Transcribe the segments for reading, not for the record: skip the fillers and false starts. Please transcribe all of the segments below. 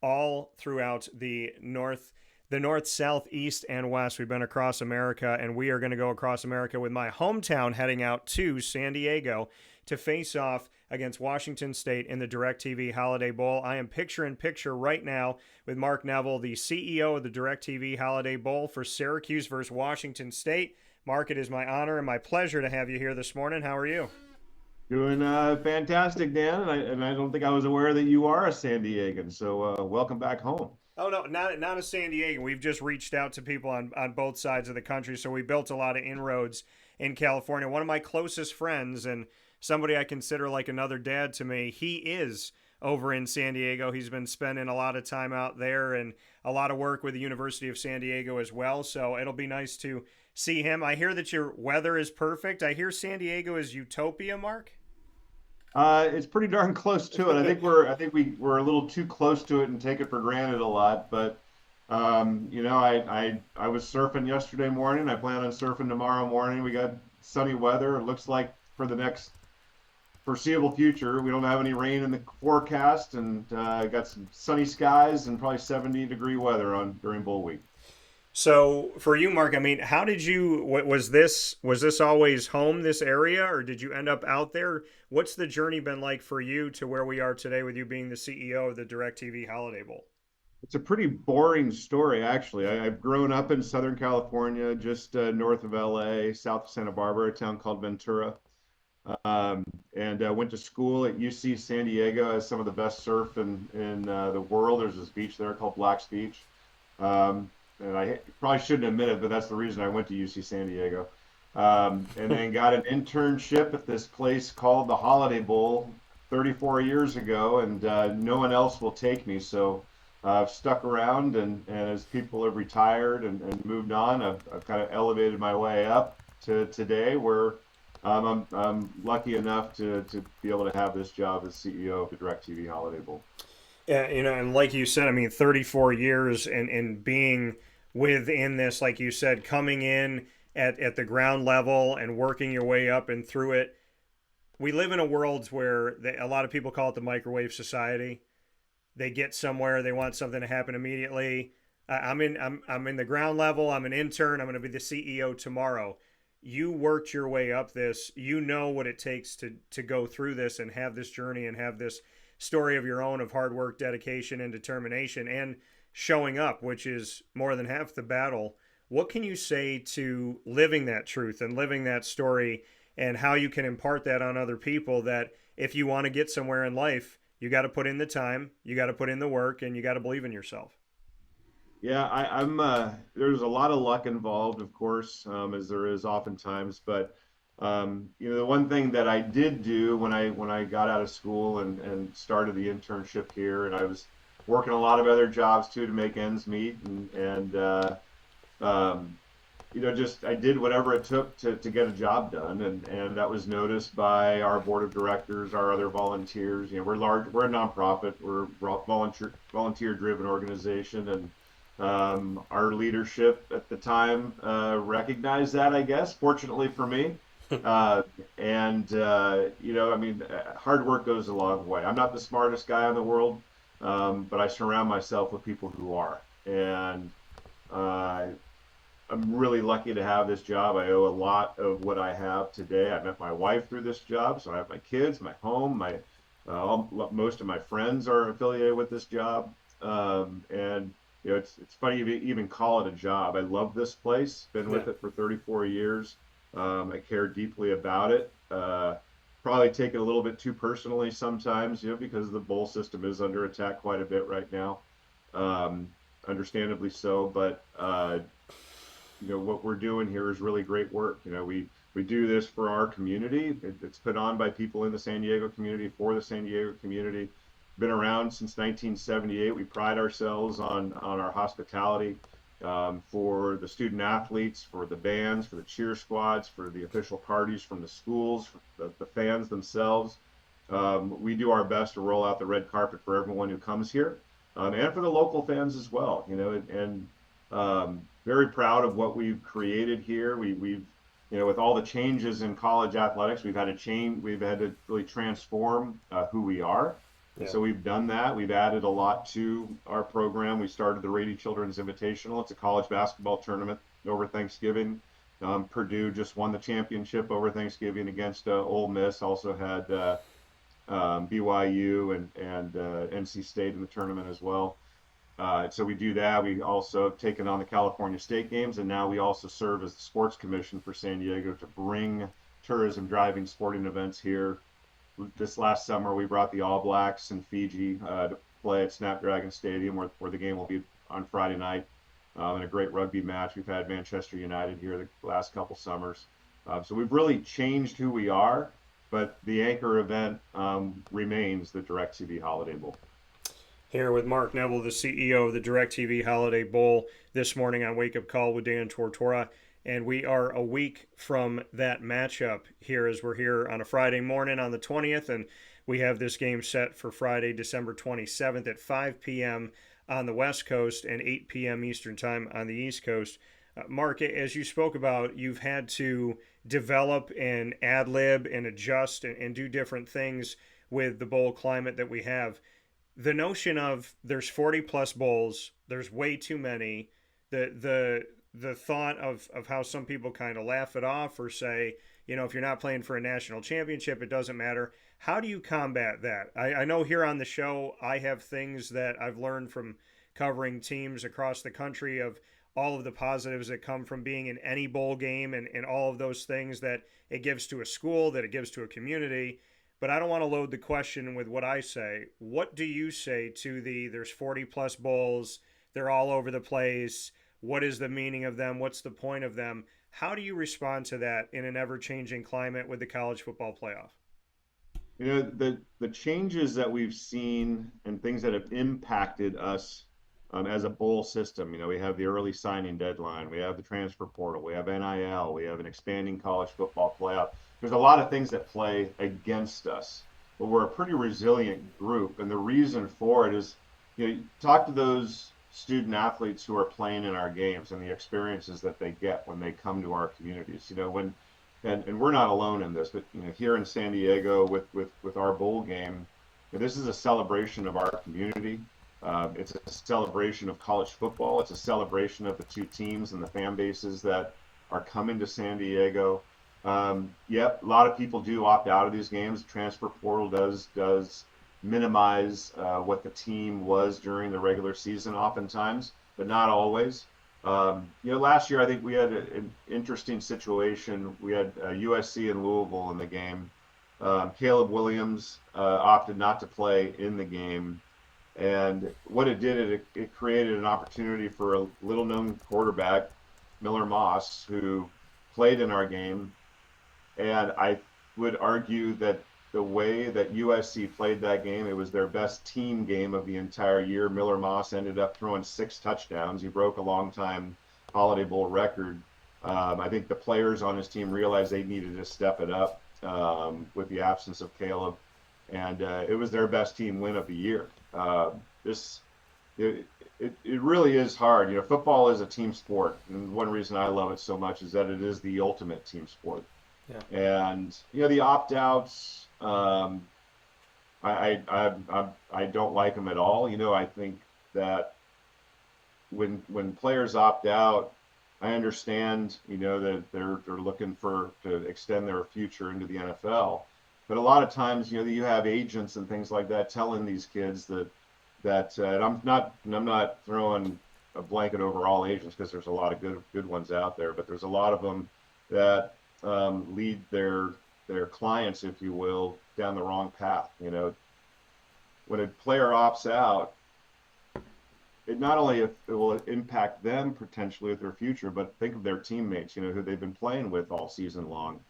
all throughout the north, south, east, and west. We've been across America, and we are going to go across America with my hometown heading out to San Diego to face off against Washington State in the DIRECTV Holiday Bowl. I am picture in picture right now with Mark Neville, the CEO of the DIRECTV Holiday Bowl for Syracuse versus Washington State. Mark, it is my honor and my pleasure to have you here this morning. How are you? Doing fantastic, Dan, and I don't think I was aware that you are a San Diegan. So welcome back home. Oh no, not a San Diego. We've just reached out to people on both sides of the country, so we built a lot of inroads in California. One of my closest friends and somebody I consider like another dad to me, he is over in San Diego. He's been spending a lot of time out there and a lot of work with the University of San Diego as well. So it'll be nice to see him. I hear that your weather is perfect. I hear San Diego is utopia, Mark. It's pretty darn close to it. I think we're a little too close to it and take it for granted a lot. But I was surfing yesterday morning. I plan on surfing tomorrow morning. We got sunny weather. It looks like for the next foreseeable future, we don't have any rain in the forecast, and got some sunny skies and probably 70-degree weather on during bowl week. So for you, Mark, I mean, how did you? Was this always home, this area, or did you end up out there? What's the journey been like for you to where we are today, with you being the CEO of the DIRECTV Holiday Bowl? It's a pretty boring story, actually. I've grown up in Southern California, just north of LA, south of Santa Barbara, a town called Ventura. And went to school at UC San Diego, has some of the best surf in the world. There's this beach there called Black's Beach. And I probably shouldn't admit it, but that's the reason I went to UC San Diego. And then got an internship at this place called the Holiday Bowl 34 years ago, and no one else will take me. So I've stuck around, and as people have retired and moved on, I've kind of elevated my way up to today, where I'm lucky enough to be able to have this job as CEO of the DIRECTV Holiday Bowl. Yeah, and like you said, I mean, 34 years and being within this, like you said, coming in at the ground level and working your way up and through it. We live in a world where a lot of people call it the microwave society. They get somewhere, they want something to happen immediately. I'm in the ground level. I'm an intern. I'm going to be the CEO tomorrow. You worked your way up this. You know what it takes to go through this and have this journey and have this story of your own of hard work, dedication, and determination, and showing up, which is more than half the battle. What can you say to living that truth and living that story, and how you can impart that on other people, that if you want to get somewhere in life, you got to put in the time, you got to put in the work, and you got to believe in yourself? Yeah, I'm. There's a lot of luck involved, of course, as there is oftentimes. But the one thing that I did do when I got out of school and started the internship here, and I was working a lot of other jobs too to make ends meet, and um, just I did whatever it took to get a job done, and that was noticed by our board of directors, our other volunteers. We're a nonprofit, we're a volunteer driven organization, and our leadership at the time recognized that, I guess, fortunately for me. Hard work goes a long way. I'm not the smartest guy in the world, but I surround myself with people who are. And uh, I'm really lucky to have this job. I owe a lot of what I have today. I met my wife through this job, so I have my kids, my home, most of my friends are affiliated with this job. And it's funny you even call it a job. I love this place. Been Yeah. with it for 34 years. I care deeply about it. Probably take it a little bit too personally sometimes, because the bowl system is under attack quite a bit right now. Um, Understandably so, but what we're doing here is really great work. We do this for our community. It's put on by people in the San Diego community for the San Diego community. Been around since 1978. We pride ourselves on our hospitality, for the student athletes, for the bands, for the cheer squads, for the official parties from the schools, for the fans themselves. We do our best to roll out the red carpet for everyone who comes here, and for the local fans as well. And very proud of what we've created here. We've with all the changes in college athletics, we've had to change. We've had to really transform who we are. And Yeah. so we've done that. We've added a lot to our program. We started the Rady Children's Invitational. It's a college basketball tournament over Thanksgiving. Purdue just won the championship over Thanksgiving against Ole Miss. Also had BYU and NC State in the tournament as well. So we do that. We also have taken on the California State Games, and now we also serve as the sports commission for San Diego to bring tourism driving sporting events here. This last summer, we brought the All Blacks and Fiji to play at Snapdragon Stadium, where the game will be on Friday night, in a great rugby match. We've had Manchester United here the last couple summers. So we've really changed who we are, but the anchor event remains the DIRECTV Holiday Bowl. Here with Mark Neville, the CEO of the DIRECTV Holiday Bowl, this morning on Wake Up Call with Dan Tortora. And we are a week from that matchup here as we're here on a Friday morning on the 20th. And we have this game set for Friday, December 27th at 5 p.m. on the West Coast and 8 p.m. Eastern Time on the East Coast. Mark, as you spoke about, you've had to develop and ad lib and adjust and do different things with the bowl climate that we have. The notion of there's 40 plus bowls, there's way too many, the thought of how some people kind of laugh it off or say, if you're not playing for a national championship, it doesn't matter. How do you combat that? I know here on the show, I have things that I've learned from covering teams across the country of all of the positives that come from being in any bowl game and all of those things that it gives to a school, that it gives to a community. But I don't want to load the question with what I say. What do you say to there's 40 plus bowls, they're all over the place, what is the meaning of them, what's the point of them? How do you respond to that in an ever-changing climate with the college football playoff? The changes that we've seen and things that have impacted us as a bowl system, we have the early signing deadline, we have the transfer portal, we have NIL, we have an expanding college football playoff. There's a lot of things that play against us, but we're a pretty resilient group. And the reason for it is, talk to those student athletes who are playing in our games and the experiences that they get when they come to our communities. And we're not alone in this, but here in San Diego with our bowl game, this is a celebration of our community. It's a celebration of college football. It's a celebration of the two teams and the fan bases that are coming to San Diego. Yep, a lot of people do opt out of these games. The transfer portal does minimize what the team was during the regular season oftentimes, but not always. Last year I think we had an interesting situation. We had USC and Louisville in the game. Caleb Williams opted not to play in the game. And what it did, it created an opportunity for a little-known quarterback, Miller Moss, who played in our game. And I would argue that the way that USC played that game, it was their best team game of the entire year. Miller Moss ended up throwing 6 touchdowns. He broke a long-time Holiday Bowl record. I think the players on his team realized they needed to step it up with the absence of Caleb. And it was their best team win of the year. It really is hard. Football is a team sport. And one reason I love it so much is that it is the ultimate team sport. Yeah. And the opt-outs, I don't like them at all. I think that when players opt out, I understand that they're looking to extend their future into the NFL, but a lot of times you have agents and things like that telling these kids that and I'm not throwing a blanket over all agents because there's a lot of good ones out there, but there's a lot of them that lead their clients, if you will, down the wrong path. When a player opts out, it not only it will impact them potentially with their future, but think of their teammates, who they've been playing with all season long.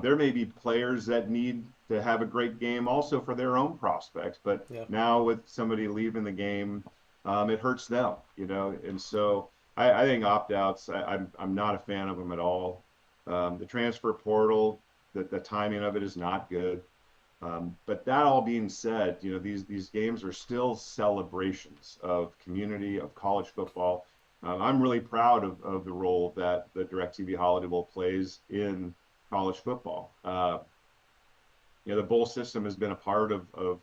There may be players that need to have a great game also for their own prospects, but now with somebody leaving the game, it hurts them, And so I think opt-outs, I'm not a fan of them at all. The transfer portal, the timing of it is not good. But that all being said, these games are still celebrations of community, of college football. I'm really proud of the role that the DIRECTV Holiday Bowl plays in college football. The bowl system has been a part of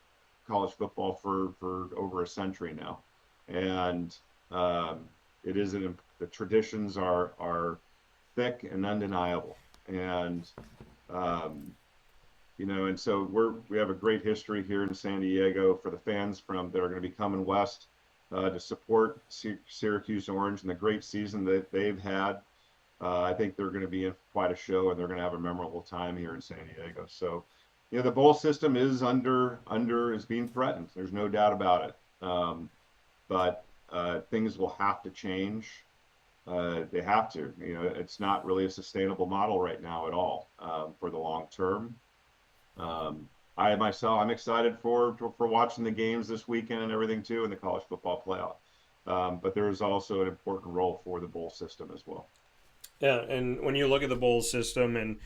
college football for over a century now, and it isn't. The traditions are thick and undeniable, and um, and so we have a great history here in San Diego for the fans that are going to be coming west to support Syracuse Orange and the great season that they've had. I think they're going to be in quite a show, and they're going to have a memorable time here in San Diego. So, the bowl system is is being threatened. There's no doubt about it. But things will have to change. They have to. It's not really a sustainable model right now at all for the long term. I'm excited for watching the games this weekend and everything too in the college football playoff. But there is also an important role for the bowl system as well. Yeah, and when you look at the bowl system and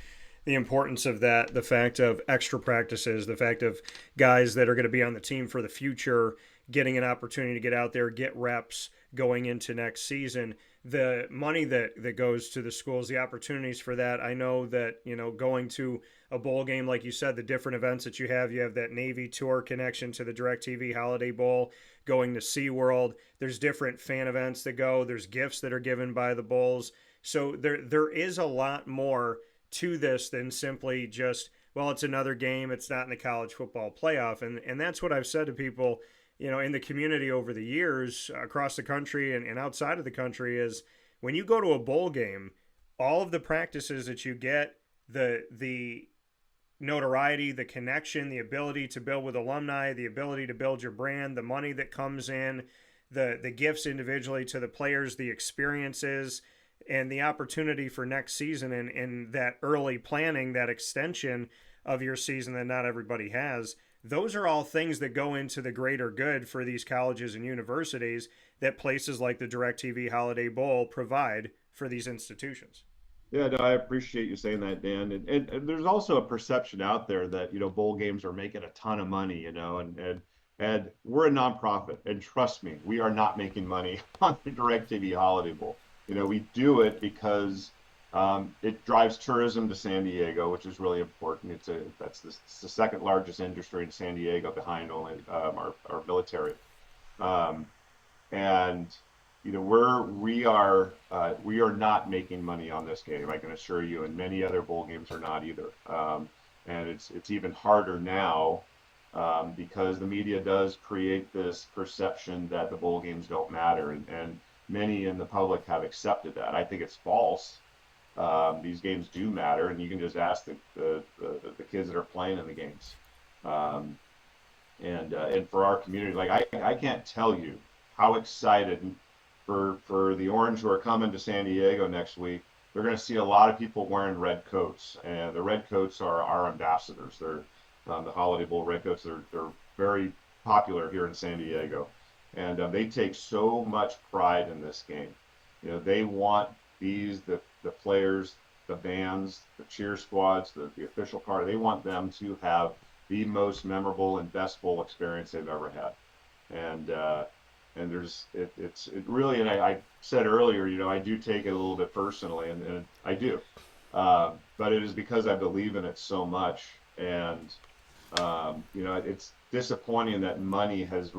the importance of that, the fact of extra practices, the fact of guys that are going to be on the team for the future getting an opportunity to get out there, get reps going into next season, the money that goes to the schools, the opportunities for that. I know that, going to a bowl game, like you said, the different events that you have that Navy tour connection to the DIRECTV Holiday Bowl, going to SeaWorld. There's different fan events that go. There's gifts that are given by the bowls. So there is a lot more to this than simply just, well, it's another game. It's not in the college football playoff. And that's what I've said to people, in the community over the years across the country and outside of the country is when you go to a bowl game, all of the practices that you get, the notoriety, the connection, the ability to build with alumni, the ability to build your brand, the money that comes in, the gifts individually to the players, the experiences, and the opportunity for next season and that early planning, that extension of your season that not everybody has. Those are all things that go into the greater good for these colleges and universities that places like the DIRECTV Holiday Bowl provide for these institutions. Yeah, no, I appreciate you saying that, Dan. And there's also a perception out there that, bowl games are making a ton of money, and we're a nonprofit. And trust me, we are not making money on the DIRECTV Holiday Bowl. We do it because it drives tourism to San Diego, which is really important. It's the second largest industry in San Diego behind only our military. And we are not making money on this game. I can assure you, and many other bowl games are not either. And it's even harder now because the media does create this perception that the bowl games don't matter, and many in the public have accepted that. I think it's false. These games do matter, and you can just ask the kids that are playing in the games. And for our community, like I can't tell you how excited for the Orange who are coming to San Diego next week. They're going to see a lot of people wearing red coats, and the red coats are our ambassadors. They're the Holiday Bowl red coats. They're very popular here in San Diego, and they take so much pride in this game. They want the players, the bands, the cheer squads, the official party. They want them to have the most memorable and best bowl experience they've ever had, and it's really, and I said earlier, I do take it a little bit personally, and I do, but it is because I believe in it so much, and it's disappointing that money is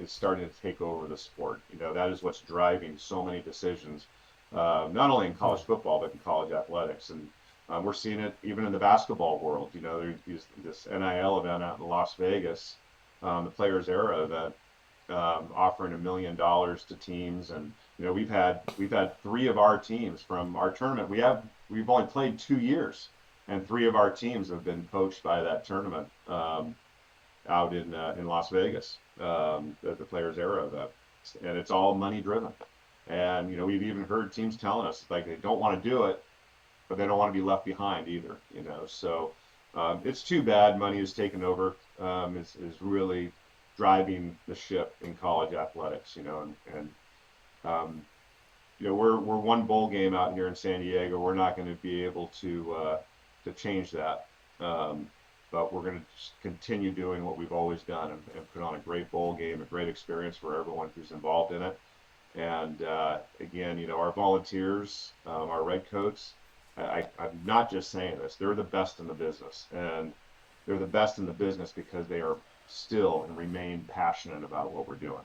starting to take over the sport. That is what's driving so many decisions, not only in college football but in college athletics, and we're seeing it even in the basketball world. There's this NIL event out in Las Vegas, the Players Era event, offering $1 million to teams, and we've had 3 of our teams from our tournament. We've only played 2 years, and 3 of our teams have been coached by that tournament out in Las Vegas, the Players Era event, and it's all money driven. And we've even heard teams telling us like they don't want to do it, but they don't want to be left behind either. So it's too bad. Money has taken over. Is really driving the ship in college athletics, we're one bowl game out here in San Diego. We're not going to be able to change that, but we're going to just continue doing what we've always done and put on a great bowl game, a great experience for everyone who's involved in it. And again, our volunteers, our redcoats, I'm not just saying this, they're the best in the business, and they're the best in the business because they are still and remain passionate about what we're doing.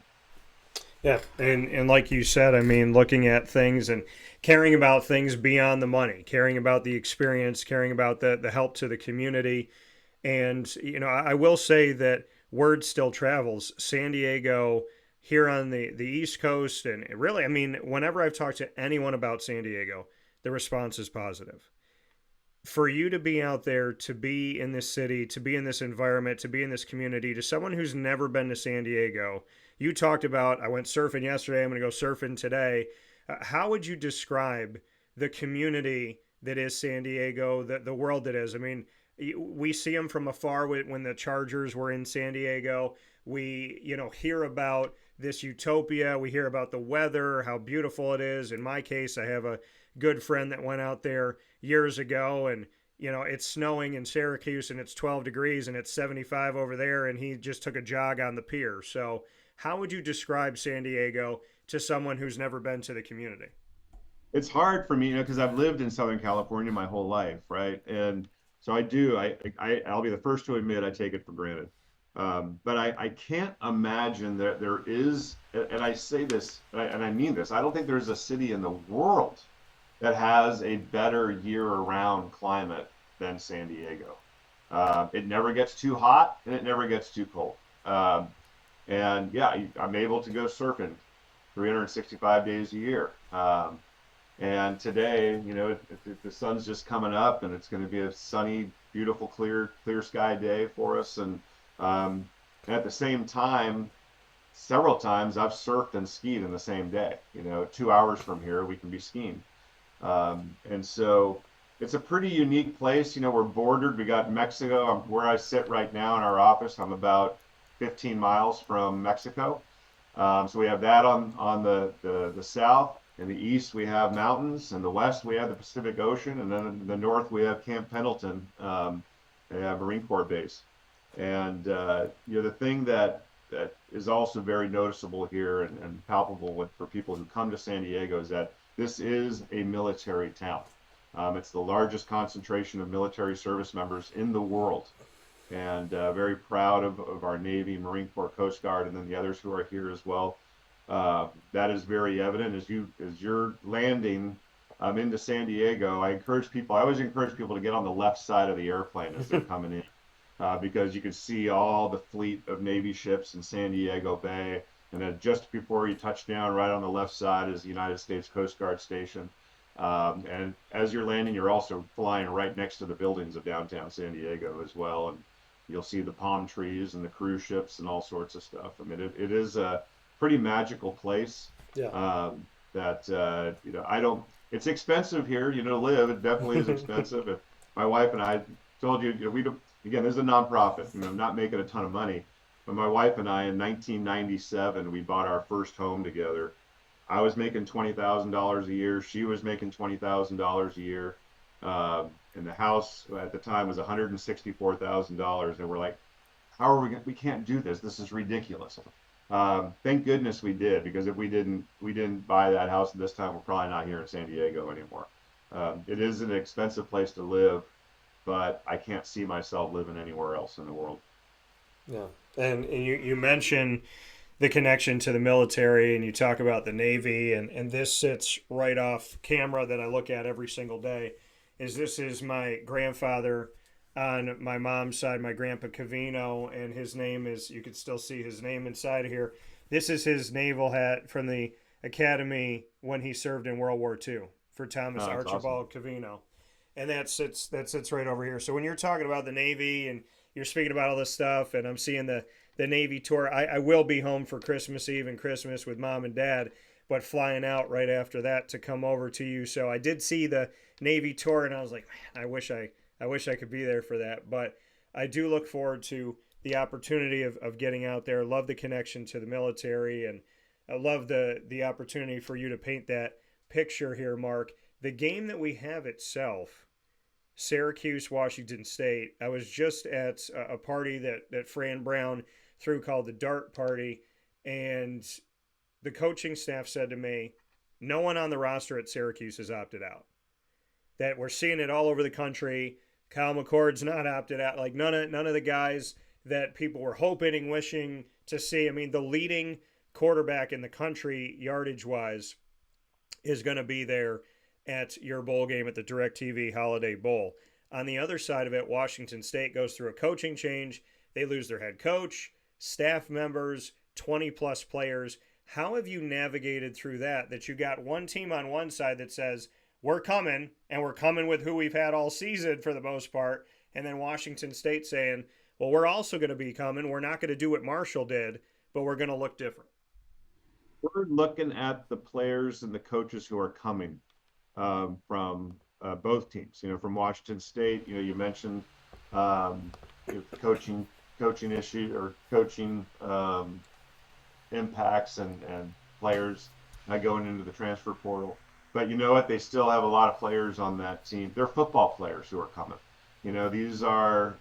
Yeah, and like you said, I mean, looking at things and caring about things beyond the money, caring about the experience, caring about the help to the community. And, I will say that word still travels. San Diego here on the East Coast, and really, I mean, whenever I've talked to anyone about San Diego, the response is positive. For you to be out there, to be in this city, to be in this environment, to be in this community, to someone who's never been to San Diego, you talked about, I went surfing yesterday, I'm going to go surfing today. How would you describe the community that is San Diego, the world that is? I mean, we see them from afar when the Chargers were in San Diego. We, hear about this utopia. We hear about the weather, how beautiful it is. In my case, I have a good friend that went out there years ago, and it's snowing in Syracuse and it's 12 degrees and it's 75 over there, and he just took a jog on the pier. So how would you describe San Diego to someone who's never been to the community? It's hard for me, because I've lived in Southern California my whole life, right? And so I do. I'll be the first to admit I take it for granted. But I can't imagine that there is, and I say this, and I mean this. I don't think there's a city in the world that has a better year-round climate than San Diego. It never gets too hot and it never gets too cold. And yeah, I'm able to go surfing 365 days a year. And today, if the sun's just coming up and it's going to be a sunny, beautiful, clear sky day for us. And at the same time, several times I've surfed and skied in the same day. 2 hours from here, we can be skiing. And so it's a pretty unique place. We're bordered. We got Mexico. Where I sit right now in our office, I'm about 15 miles from Mexico. So we have that on the south. In the east, we have mountains. In the west, we have the Pacific Ocean. And then in the north, we have Camp Pendleton, a Marine Corps base. And the thing that is also very noticeable here and palpable for people who come to San Diego is that this is a military town. It's the largest concentration of military service members in the world, and very proud of our Navy, Marine Corps, Coast Guard, and then the others who are here as well. That is very evident as you're landing into San Diego. I always encourage people to get on the left side of the airplane as they're coming in, because you can see all the fleet of Navy ships in San Diego Bay. And then just before you touch down, right on the left side is the United States Coast Guard station. And as you're landing, you're also flying right next to the buildings of downtown San Diego as well. And you'll see the palm trees and the cruise ships and all sorts of stuff. I mean, it is a pretty magical place. Yeah. I don't. It's expensive here, to live. It definitely is expensive. If my wife and I told you, we don't. Again, this is a nonprofit. Not making a ton of money. But my wife and I, in 1997, we bought our first home together. I was making $20,000 a year. She was making $20,000 a year. And the house at the time was $164,000. And we're like, how are we can't do this. This is ridiculous. Thank goodness we did, because if we didn't buy that house at this time, we're probably not here in San Diego anymore. It is an expensive place to live, but I can't see myself living anywhere else in the world. Yeah. And you mentioned the connection to the military, and you talk about the Navy, and this sits right off camera that I look at every single day. This is my grandfather on my mom's side, my grandpa Cavino, and his name is, you can still see his name inside of here. This is his naval hat from the academy when he served in World War II for Thomas Archibald Awesome. Cavino. And that sits right over here. So when you're talking about the Navy and you're speaking about all this stuff, and I'm seeing the Navy tour, I will be home for Christmas Eve and Christmas with mom and dad, but flying out right after that to come over to you. So I did see the Navy tour, and I was like, man, I wish I could be there for that. But I do look forward to the opportunity of getting out there. Love the connection to the military, and I love the opportunity for you to paint that picture here, Mark. The game that we have itself, Syracuse, Washington State. I was just at a party that Fran Brown threw called the Dart Party, and the coaching staff said to me, no one on the roster at Syracuse has opted out. That we're seeing it all over the country. Kyle McCord's not opted out. Like none of the guys that people were hoping and wishing to see. I mean, the leading quarterback in the country, yardage wise, is going to be there at your bowl game at the DIRECTV Holiday Bowl. On the other side of it, Washington State goes through a coaching change. They lose their head coach, staff members, 20 plus players. How have you navigated through that? That you got one team on one side that says, we're coming, and we're coming with who we've had all season for the most part. And then Washington State saying, well, we're also going to be coming. We're not going to do what Marshall did, but we're going to look different. We're looking at the players and the coaches who are coming from both teams. From Washington State. You mentioned coaching issue or coaching impacts and players not going into the transfer portal. But you know what? They still have a lot of players on that team. They're football players who are coming. These are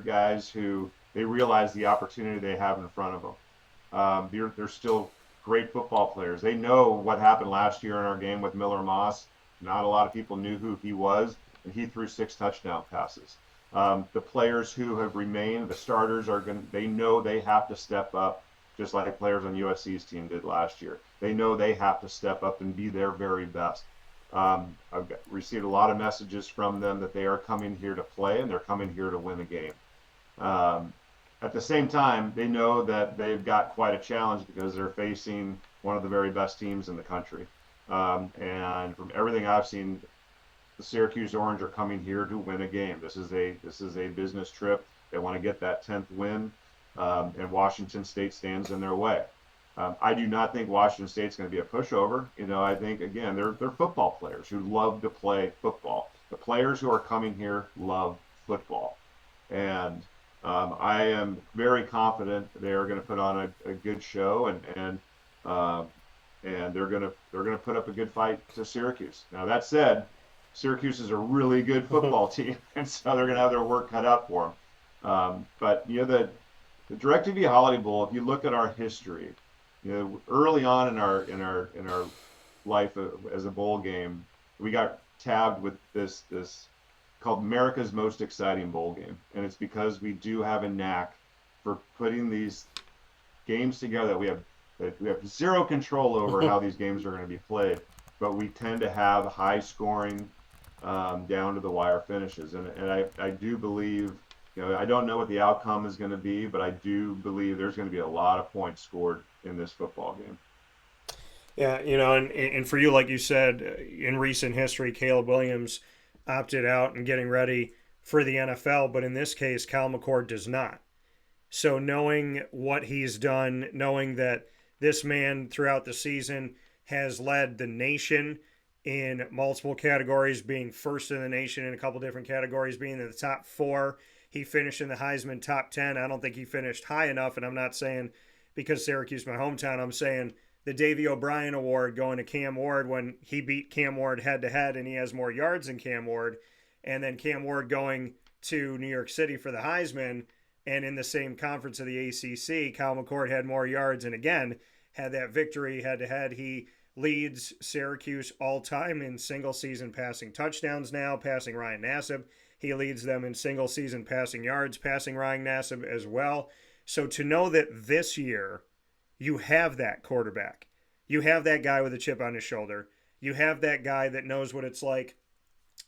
guys who they realize the opportunity they have in front of them. They're still great football players. They know what happened last year in our game with Miller Moss. Not a lot of people knew who he was, and he threw 6 touchdown passes. The players who have remained, the starters, they know they have to step up, just like players on USC's team did last year. They know they have to step up and be their very best. I've received a lot of messages from them that they are coming here to play and they're coming here to win a game. At the same time, they know that they've got quite a challenge because they're facing one of the very best teams in the country. And from everything I've seen, the Syracuse Orange are coming here to win a game. This is a business trip. They want to get that 10th win, and Washington State stands in their way. I do not think Washington State's going to be a pushover. I think, again, they're football players who love to play football. The players who are coming here love football, and I am very confident they are going to put on a good show, and they're going to put up a good fight to Syracuse. Now that said, Syracuse is a really good football team, and so they're going to have their work cut out for them. But the DirecTV Holiday Bowl, if you look at our history, early on in our life as a bowl game, we got tabbed with this called America's Most Exciting Bowl Game, and it's because we do have a knack for putting these games together. We have zero control over how these games are going to be played, but we tend to have high scoring down to the wire finishes, and I do believe. I don't know what the outcome is going to be, but I do believe there's going to be a lot of points scored in this football game. Yeah, and for you, like you said, in recent history, Caleb Williams opted out and getting ready for the NFL, but in this case, Kyle McCord does not. So knowing what he's done, knowing that this man throughout the season has led the nation in multiple categories, being first in the nation in a couple different categories, being in the top 4. He finished in the Heisman top 10. I don't think he finished high enough, and I'm not saying because Syracuse, my hometown, I'm saying the Davey O'Brien Award going to Cam Ward when he beat Cam Ward head-to-head and he has more yards than Cam Ward, and then Cam Ward going to New York City for the Heisman, and in the same conference of the ACC, Kyle McCord had more yards and, again, had that victory head-to-head. He leads Syracuse all-time in single-season passing touchdowns now, passing Ryan Nassib. He leads them in single-season passing yards, passing Ryan Nassib as well. So to know that this year you have that quarterback, you have that guy with a chip on his shoulder, you have that guy that knows what it's like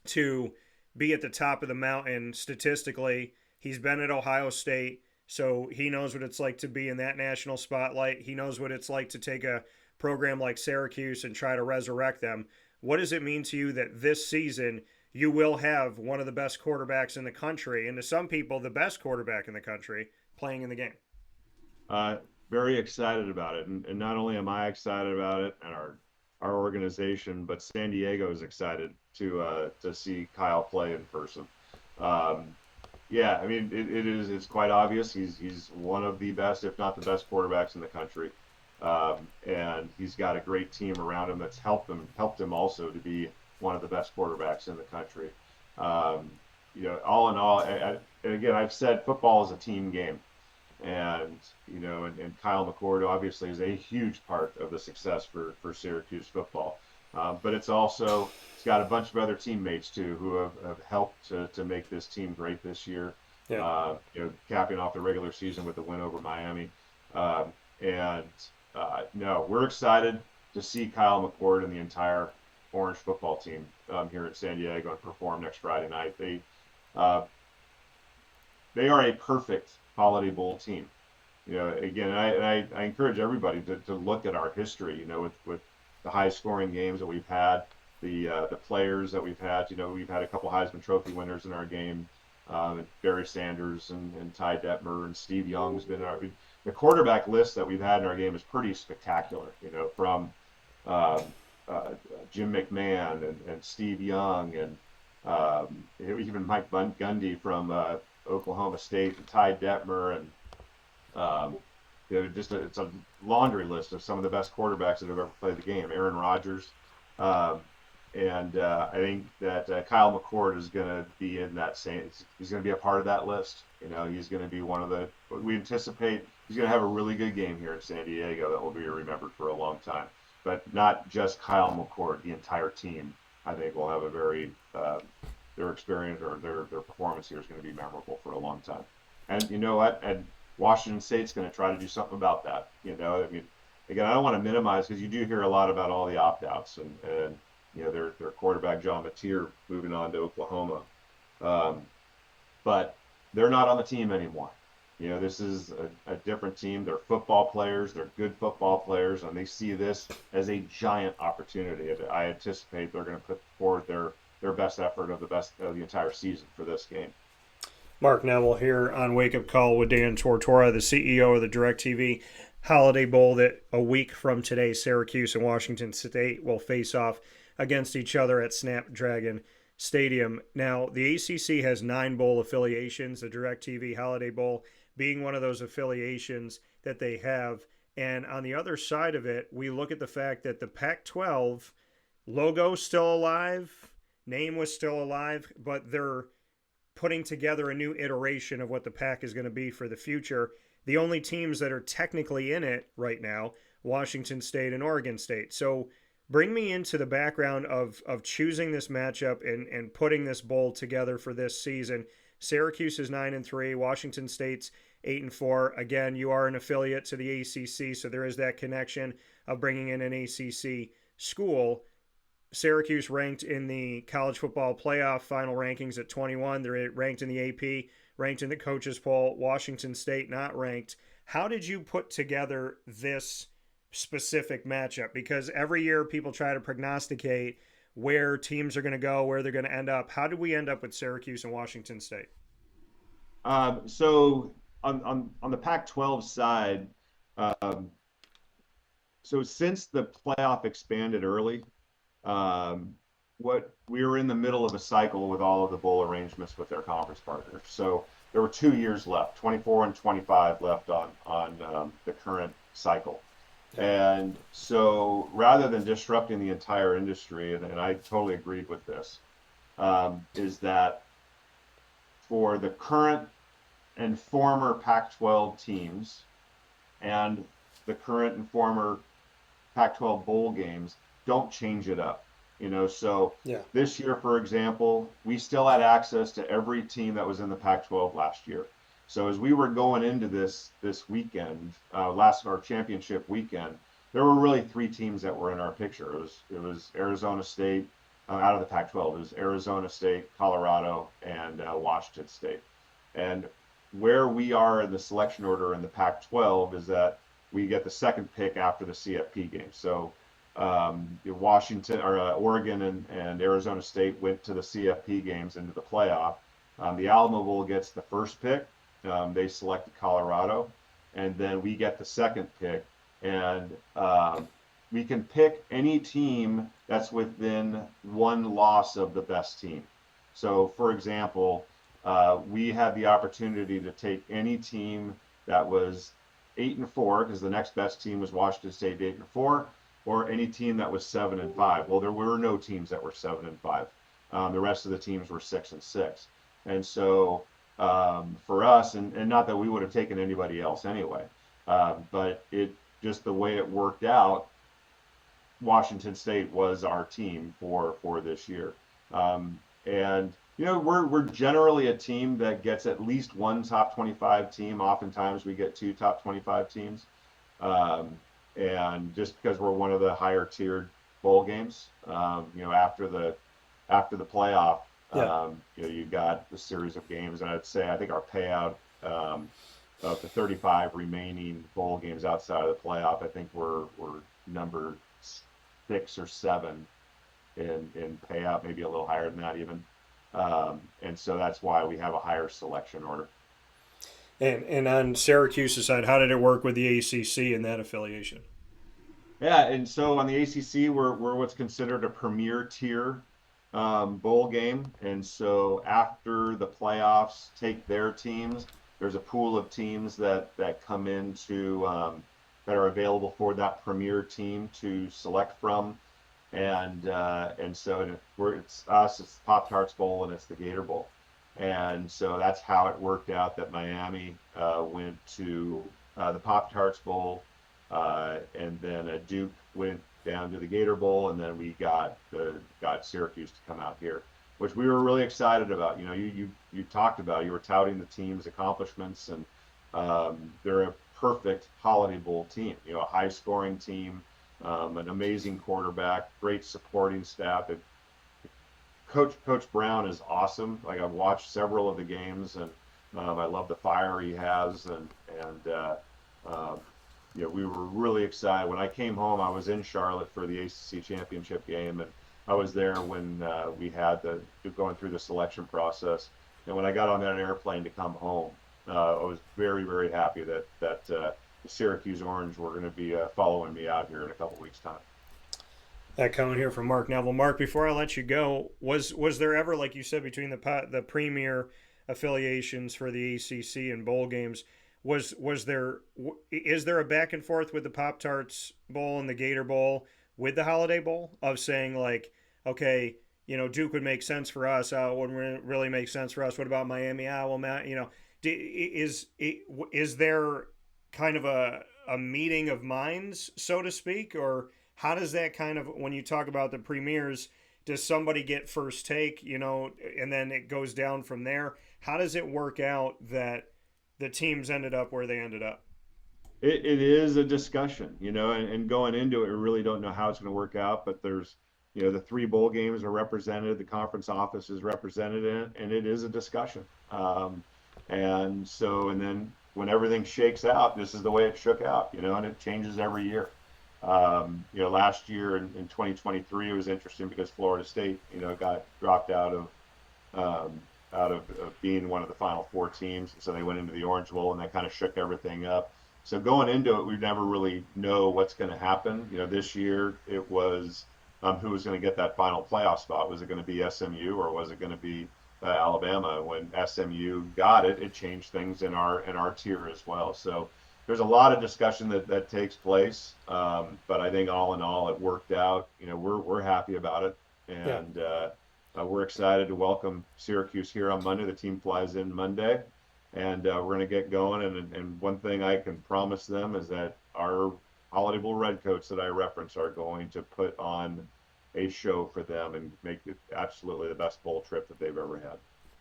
to be at the top of the mountain statistically. He's been at Ohio State, so he knows what it's like to be in that national spotlight. He knows what it's like to take a program like Syracuse and try to resurrect them. What does it mean to you that this season you will have one of the best quarterbacks in the country, and to some people, the best quarterback in the country, playing in the game? Very excited about it. And not only am I excited about it and our organization, but San Diego is excited to see Kyle play in person. Yeah, I mean, it's quite obvious. He's one of the best, if not the best quarterbacks in the country. And he's got a great team around him that's helped him also to be one of the best quarterbacks in the country. All in all, and again, I've said football is a team game, and Kyle McCord obviously is a huge part of the success for Syracuse football. But it's got a bunch of other teammates too who have helped to make this team great this year. Yeah. Capping off the regular season with the win over Miami. Um, and no, we're excited to see Kyle McCord and the entire Orange football team here at San Diego and perform next Friday night. Uh, they are a perfect Holiday Bowl team. Again, I encourage everybody to look at our history. With the high scoring games that we've had, the players that we've had. We've had a couple Heisman Trophy winners in our game. Barry Sanders and Ty Detmer and Steve Young's been the quarterback list that we've had in our game is pretty spectacular. From um, Jim McMahon and Steve Young and even Mike Gundy from Oklahoma State and Ty Detmer and um, it's a laundry list of some of the best quarterbacks that have ever played the game. Aaron Rodgers, um, and I think that Kyle McCord is going to be in that same. He's going to be a part of that list. He's going to be one of the. We anticipate he's going to have a really good game here in San Diego that will be remembered for a long time. But not just Kyle McCord, the entire team. I think will have a very their experience or their performance here is going to be memorable for a long time. And you know what? And Washington State's going to try to do something about that. I mean, again, I don't want to minimize because you do hear a lot about all the opt-outs and their quarterback John Mateer moving on to Oklahoma, um, but they're not on the team anymore. This is a different team. They're football players. They're good football players, and they see this as a giant opportunity. I anticipate they're going to put forward their best effort of the entire season for this game. Mark Neville here on Wake Up Call with Dan Tortora, the CEO of the DIRECTV Holiday Bowl. That a week from today, Syracuse and Washington State will face off against each other at Snapdragon Stadium. Now, the ACC has 9 bowl affiliations, the DIRECTV Holiday Bowl being one of those affiliations that they have. And on the other side of it, we look at the fact that the Pac 12 logo still alive, name was still alive, but they're putting together a new iteration of what the pack is going to be for the future. The only teams that are technically in it right now, Washington State and Oregon State. So bring me into the background of choosing this matchup and putting this bowl together for this season. Syracuse is 9-3, Washington State's 8-4. Again, you are an affiliate to the ACC, so there is that connection of bringing in an ACC school. Syracuse ranked in the college football playoff final rankings at 21. They're ranked in the AP, ranked in the coaches poll. Washington State not ranked. How did you put together this specific matchup? Because every year people try to prognosticate where teams are going to go, where they're going to end up. How did we end up with Syracuse and Washington State? So on the Pac-12 side, um, so since the playoff expanded early, um, what we were in the middle of a cycle with all of the bowl arrangements with their conference partners. So there were 2 years left, 24 and 25 left on the current cycle. And so rather than disrupting the entire industry, and I totally agreed with this, is that for the current and former Pac-12 teams and the current and former Pac-12 bowl games, don't change it up. So Yeah. this year, for example, we still had access to every team that was in the Pac-12 last year. So as we were going into this weekend, our championship weekend, there were really 3 teams that were in our picture. It was Arizona State out of the Pac-12. It was Arizona State, Colorado, and Washington State. And where we are in the selection order in the Pac-12 is that we get the second pick after the CFP game. So Washington or Oregon and Arizona State went to the CFP games into the playoff. The Alamo Bowl gets the first pick. They selected Colorado, and then we get the second pick, and we can pick any team that's within one loss of the best team. So, for example, we had the opportunity to take any team that was 8-4, because the next best team was Washington State 8-4, or any team that was 7-5. Well, there were no teams that were 7-5. The rest of the teams were 6-6, and so for us, and not that we would have taken anybody else anyway, but it just the way it worked out. Washington State was our team for this year, and We're generally a team that gets at least one top 25 team. Oftentimes we get two top 25 teams. Um, and just because we're one of the higher tiered bowl games, after the playoff, Yeah. you got the series of games, and I'd say I think our payout um, of the 35 remaining bowl games outside of the playoff, I think we're number 6 or 7 in payout, maybe a little higher than that even. And so that's why we have a higher selection order. And on Syracuse's side, how did it work with the ACC in that affiliation? Yeah, and so on the ACC, we're what's considered a premier tier bowl game, and so after the playoffs take their teams, there's a pool of teams that come into that are available for that premier team to select from, and so it's us, it's the Pop Tarts Bowl, and it's the Gator Bowl, and so that's how it worked out that Miami went to the Pop Tarts Bowl, and then Duke went down to the Gator Bowl, and then we got Syracuse to come out here, which we were really excited about. You talked about, you were touting the team's accomplishments, and they're a perfect Holiday Bowl team. A high scoring team, an amazing quarterback, great supporting staff. Coach Brown is awesome. Like, I've watched several of the games, and I love the fire he has, and we were really excited. When I came home, I was in Charlotte for the ACC championship game, and I was there when we had going through the selection process. And when I got on that airplane to come home, I was very, very happy that the Syracuse Orange were going to be following me out here in a couple weeks' time. That comment here from Mark Neville. Mark, before I let you go, was there ever, like you said, between the premier affiliations for the ACC and bowl games, was there is there a back and forth with the Pop Tarts Bowl and the Gator Bowl with the Holiday Bowl of saying, like, okay, Duke would make sense for us, wouldn't really make sense for us. What about Miami? Well, Matt, is there kind of a meeting of minds, so to speak, or how does that kind of, when you talk about the premiers, does somebody get first take, and then it goes down from there? How does it work out that the teams ended up where they ended up? It is a discussion, and going into it, we really don't know how it's going to work out, but the 3 bowl games are represented, the conference office is represented in it, and it is a discussion. And then when everything shakes out, this is the way it shook out, and it changes every year. Last year in 2023, it was interesting because Florida State, got dropped out of being one of the final 4 teams. So they went into the Orange Bowl, and that kind of shook everything up. So going into it, we never really know what's going to happen. This year it was who was going to get that final playoff spot. Was it going to be SMU, or was it going to be Alabama? When SMU got it, it changed things in our tier as well. So there's a lot of discussion that takes place, but I think all in all, it worked out. We're happy about it, Yeah. and we're excited to welcome Syracuse here on Monday. The team flies in Monday, and we're going to get going. And one thing I can promise them is that our Holiday Bowl Redcoats that I reference are going to put on a show for them and make it absolutely the best bowl trip that they've ever had.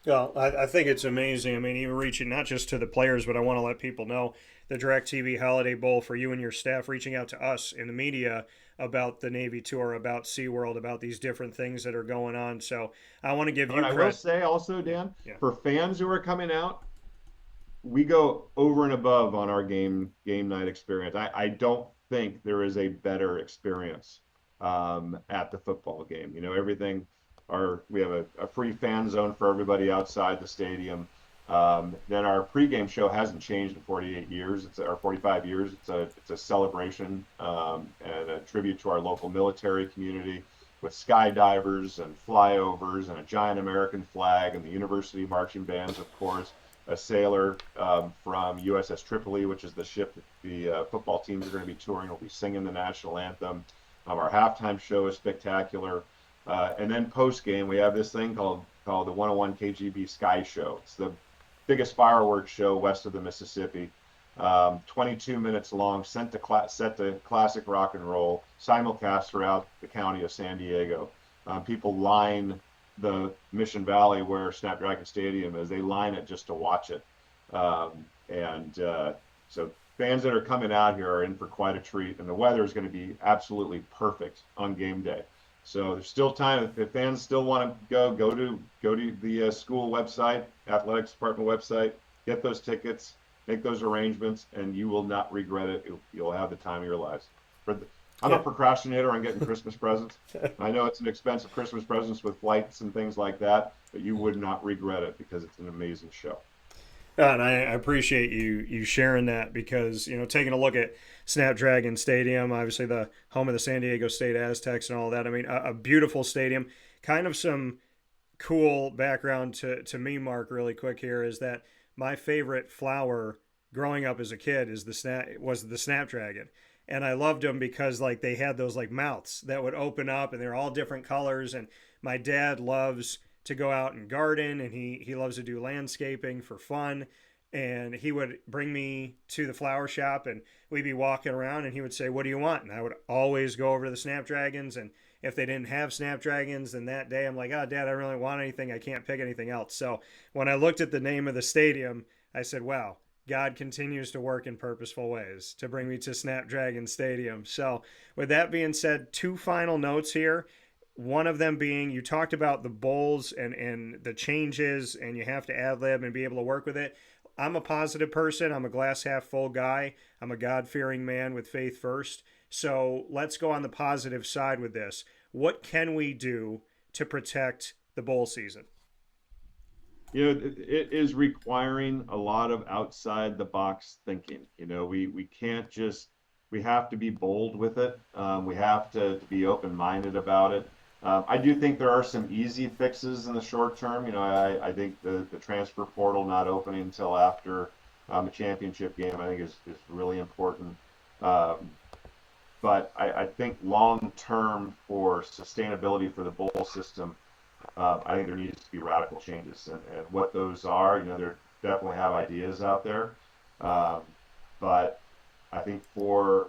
Well, I think it's amazing. I mean, even reaching not just to the players, but I want to let people know the DirecTV Holiday Bowl, for you and your staff reaching out to us in the media about the Navy Tour, about SeaWorld, about these different things that are going on. So I want to give you And I will credit. say also, Dan, Yeah. for fans who are coming out, we go over and above on our game night experience. I don't think there is a better experience at the football game. Everything. We have a free fan zone for everybody outside the stadium. Then our pregame show hasn't changed in 48 years. It's our 45 years. It's a celebration and a tribute to our local military community, with skydivers and flyovers and a giant American flag and the university marching bands, of course. A sailor from USS Tripoli, which is the ship that the football teams are going to be touring, will be singing the national anthem. Our halftime show is spectacular. And then post game, we have this thing called the 101 KGB Sky Show. It's the biggest fireworks show west of the Mississippi. 22 minutes long, set to classic rock and roll, simulcast throughout the county of San Diego. People line the Mission Valley where Snapdragon Stadium is. They line it just to watch it. And so fans that are coming out here are in for quite a treat, and the weather is going to be absolutely perfect on game day. So there's still time. If fans still want to go to the school website, athletics department website, get those tickets, make those arrangements, and you will not regret it. You'll have the time of your lives. I'm a procrastinator on getting Christmas presents. I know it's an expensive Christmas presents with flights and things like that, but you would not regret it because it's an amazing show. And I appreciate you sharing that because, taking a look at Snapdragon Stadium, obviously the home of the San Diego State Aztecs and all that. I mean, a beautiful stadium. Kind of some cool background to me, Mark, really quick here is that my favorite flower growing up as a kid was the Snapdragon. And I loved them because like they had those like mouths that would open up and they're all different colors. And my dad loves to go out and garden and he loves to do landscaping for fun. And he would bring me to the flower shop and we'd be walking around and he would say, "What do you want?" And I would always go over to the Snapdragons. And if they didn't have Snapdragons, then that day I'm like, "Oh, Dad, I don't really want anything. I can't pick anything else." So when I looked at the name of the stadium, I said, "Wow, God continues to work in purposeful ways to bring me to Snapdragon Stadium." So, with that being said, two final notes here. One of them being you talked about the bowls and the changes, and you have to ad lib and be able to work with it. I'm a positive person. I'm a glass half full guy. I'm a God fearing man with faith first. So, let's go on the positive side with this. What can we do to protect the bowl season? It is requiring a lot of outside the box thinking. We can't just, we have to be bold with it. We have to be open minded about it. I do think there are some easy fixes in the short term. I think the transfer portal not opening until after the championship game, I think is really important. Um, but I think long term for sustainability for the bowl system, I think there needs to be radical changes, and what those are, there definitely have ideas out there, um, but I think for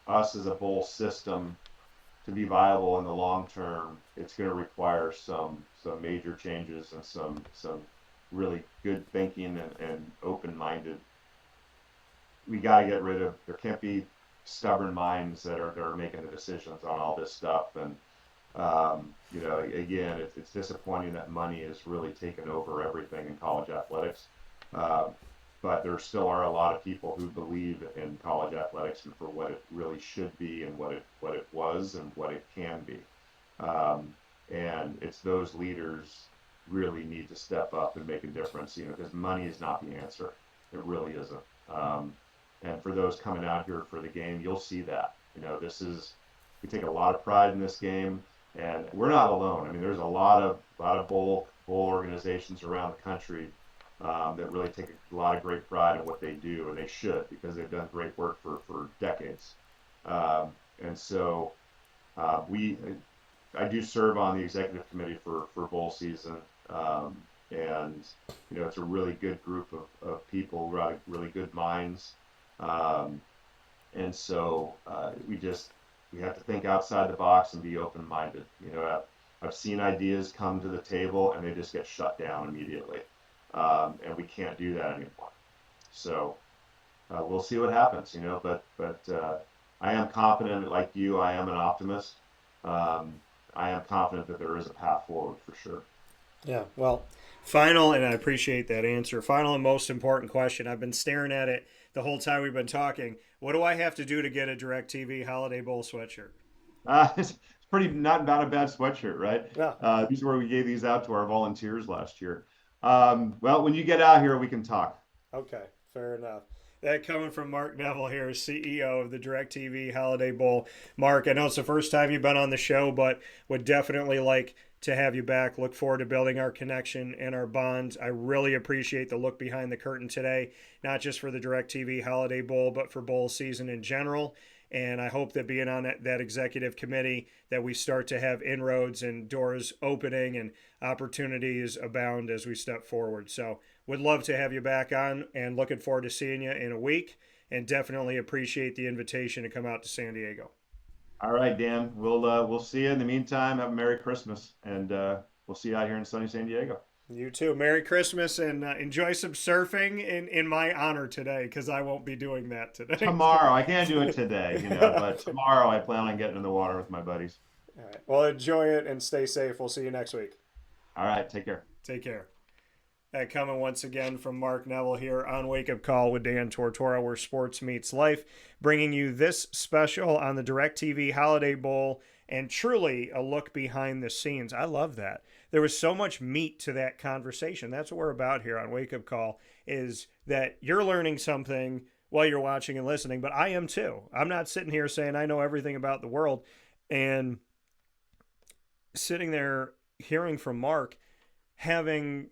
us as a bowl system to be viable in the long term, it's going to require some major changes and some really good thinking and open minded. We got to get rid of. There can't be stubborn minds that are making the decisions on all this stuff, and again, it's disappointing that money has really taken over everything in college athletics. Uh, but there still are a lot of people who believe in college athletics and for what it really should be and what it was and what it can be. Um, and it's those leaders really need to step up and make a difference, because money is not the answer. It really isn't. Um, and for those coming out here for the game, you'll see that. We take a lot of pride in this game, and we're not alone. I mean, there's a lot of bowl organizations around the country that really take a lot of great pride in what they do, and they should because they've done great work for decades. And so we I do serve on the executive committee for bowl season, and it's a really good group of people, really good minds, um, and so we have to think outside the box and be open minded. I've seen ideas come to the table and they just get shut down immediately, and we can't do that anymore. So we'll see what happens. But I am confident, like you, I am an optimist. Um, I am confident that there is a path forward for sure. Yeah, well, final, and I appreciate that answer. Final and most important question. I've been staring at it the whole time we've been talking. What do I have to do to get a DirecTV Holiday Bowl sweatshirt? It's pretty not a bad sweatshirt, right? Yeah. These are where we gave these out to our volunteers last year. Well, when you get out here, we can talk. Okay, fair enough. That coming from Mark Neville here, CEO of the DirecTV Holiday Bowl. Mark, I know it's the first time you've been on the show, but would definitely like to have you back. Look forward to building our connection and our bonds. I really appreciate the look behind the curtain today, not just for the DirecTV Holiday Bowl, but for bowl season in general. And I hope that being on that executive committee, that we start to have inroads and doors opening and opportunities abound as we step forward. So would love to have you back on and looking forward to seeing you in a week, and definitely appreciate the invitation to come out to San Diego. All right, Dan. We'll see you. In the meantime, have a Merry Christmas, and we'll see you out here in sunny San Diego. You too. Merry Christmas, and enjoy some surfing in my honor today, because I won't be doing that today. Tomorrow, I can't do it today, but tomorrow I plan on getting in the water with my buddies. All right. Well, enjoy it and stay safe. We'll see you next week. All right. Take care. Take care. That coming once again from Mark Neville here on Wake Up Call with Dan Tortora, where sports meets life, bringing you this special on the DIRECTV Holiday Bowl, and truly a look behind the scenes. I love that. There was so much meat to that conversation. That's what we're about here on Wake Up Call, is that you're learning something while you're watching and listening, but I am too. I'm not sitting here saying I know everything about the world, and sitting there hearing from Mark, having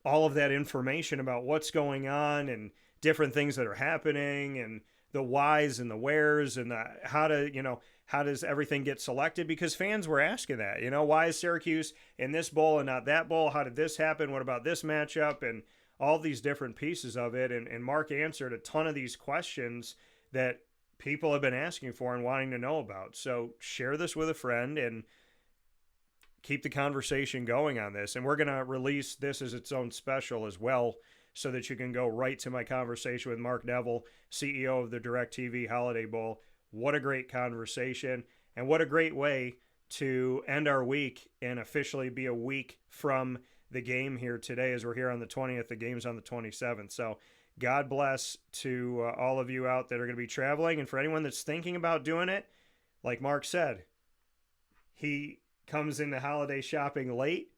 all of that information about what's going on and different things that are happening and the whys and the wheres and the how does everything get selected? Because fans were asking that, why is Syracuse in this bowl and not that bowl? How did this happen? What about this matchup? And all these different pieces of it. And Mark answered a ton of these questions that people have been asking for and wanting to know about. So share this with a friend and keep the conversation going on this. And we're going to release this as its own special as well, so that you can go right to my conversation with Mark Neville, CEO of the DIRECTV Holiday Bowl. What a great conversation, and what a great way to end our week and officially be a week from the game here today, as we're here on the 20th. The game's on the 27th. So God bless to all of you out that are going to be traveling. And for anyone that's thinking about doing it, like Mark said, he comes into holiday shopping late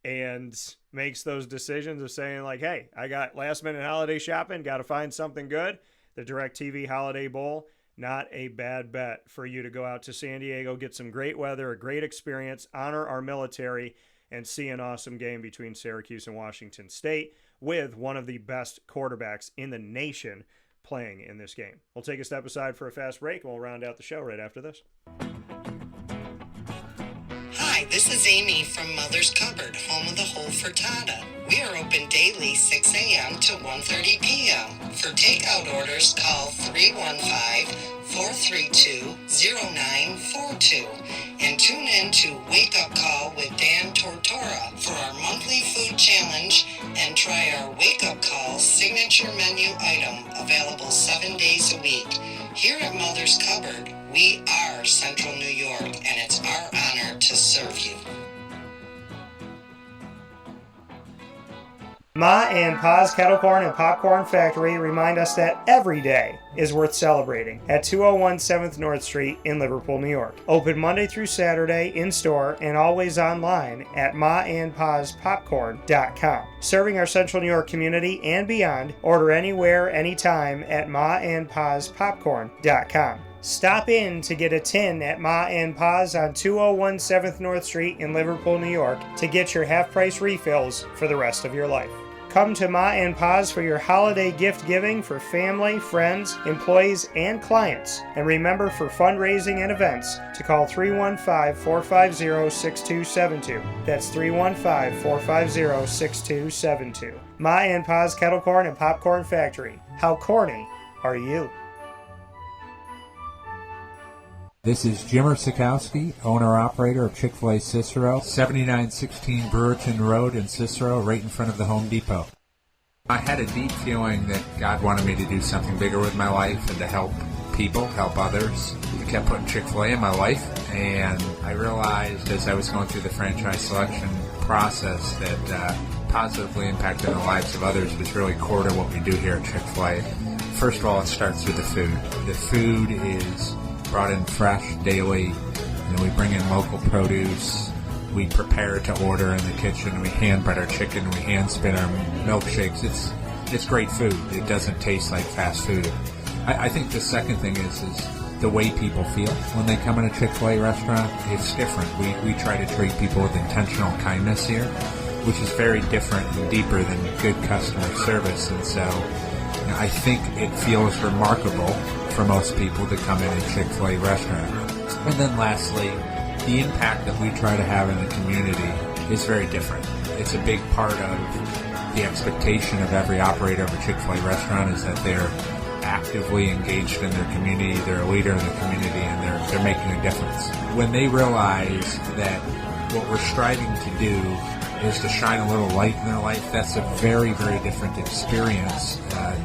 and makes those decisions of saying like, hey, I got last minute holiday shopping, got to find something good. The DIRECTV Holiday Bowl, not a bad bet for you to go out to San Diego, get some great weather, a great experience, honor our military, and see an awesome game between Syracuse and Washington State, with one of the best quarterbacks in the nation playing in this game. We'll take a step aside for a fast break, and we'll round out the show right after this. Hi, this is Amy from Mother's Cupboard, home of the whole frittata. We are open daily 6 a.m. to 1:30 p.m. For takeout orders, call 315-432-0942 and tune in to Wake Up Call with Dan Tortora for our monthly food challenge, and try our Wake Up Call signature menu item, available 7 days a week. Here at Mother's Cupboard, we are Central New York, and it's our honor to serve you. MON-FRI's Kettle Corn and Popcorn Factory remind us that every day is worth celebrating at 201 7th North Street in Liverpool, New York. Open Monday through Saturday in-store and always online at MONPOSPopcorn.com. Serving our Central New York community and beyond, order anywhere, anytime at MONPOSPopcorn.com. Stop in to get a tin at Ma and Pa's on 201 7th North Street in Liverpool, New York to get your half-price refills for the rest of your life. Come to Ma and Pa's for your holiday gift giving for family, friends, employees, and clients. And remember, for fundraising and events, to call 315-450-6272. That's 315-450-6272. Ma and Pa's Kettle Corn and Popcorn Factory. How corny are you? This is Jimmer Sikowski, owner-operator of Chick-fil-A Cicero, 7916 Brewerton Road in Cicero, right in front of the Home Depot. I had a deep feeling that God wanted me to do something bigger with my life and to help people, help others. He kept putting Chick-fil-A in my life, and I realized as I was going through the franchise selection process that positively impacting the lives of others was really core to what we do here at Chick-fil-A. First of all, it starts with the food. The food is brought in fresh daily. We bring in local produce. We prepare to order in the kitchen. We hand bread our chicken. We hand spin our milkshakes. It's great food. It doesn't taste like fast food. I think the second thing is the way people feel when they come in a Chick-fil-A restaurant. It's different. We try to treat people with intentional kindness here, which is very different and deeper than good customer service. And so I think it feels remarkable for most people to come in a Chick-fil-A restaurant. And then lastly, the impact that we try to have in the community is very different. It's a big part of the expectation of every operator of a Chick-fil-A restaurant is that they're actively engaged in their community, they're a leader in the community, and they're making a difference. When they realize that what we're striving to do is to shine a little light in their life. That's a very, very different experience